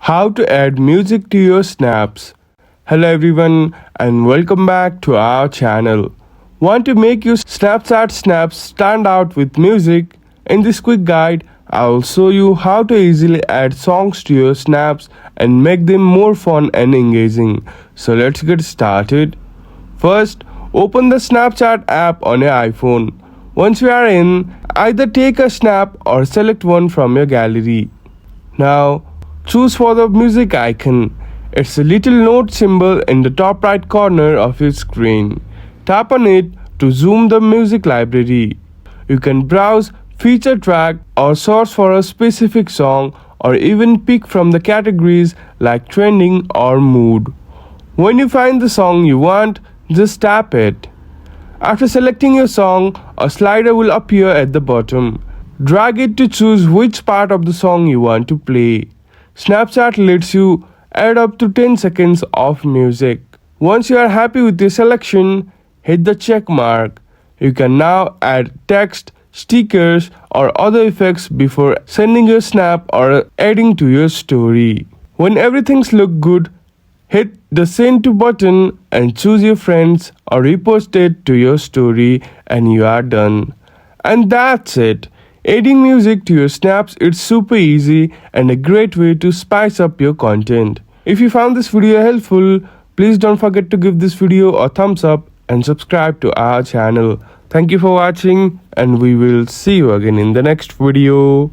How to add music to your snaps. Hello everyone and welcome back to our channel. Want to make your Snapchat snaps stand out with music? In this quick guide, I will show you how to easily add songs to your snaps and make them more fun and engaging. So let's get started. First, open the Snapchat app on your iPhone. Once you are in, either take a snap or select one from your gallery. Now, choose for the music icon. It's a little note symbol in the top right corner of your screen. Tap on it to zoom the music library. You can browse feature track or search for a specific song or even pick from the categories like trending or mood. When you find the song you want, just tap it. After selecting your song, a slider will appear at the bottom. Drag it to choose which part of the song you want to play. Snapchat lets you add up to 10 seconds of music. Once you are happy with your selection, hit the check mark. You can now add text, stickers, or other effects before sending your snap or adding to your story. When everything's look good, hit the send to button and choose your friends or repost it to your story and you are done. And that's it. Adding music to your snaps is super easy and a great way to spice up your content. If you found this video helpful, please don't forget to give this video a thumbs up and subscribe to our channel. Thank you for watching and we will see you again in the next video.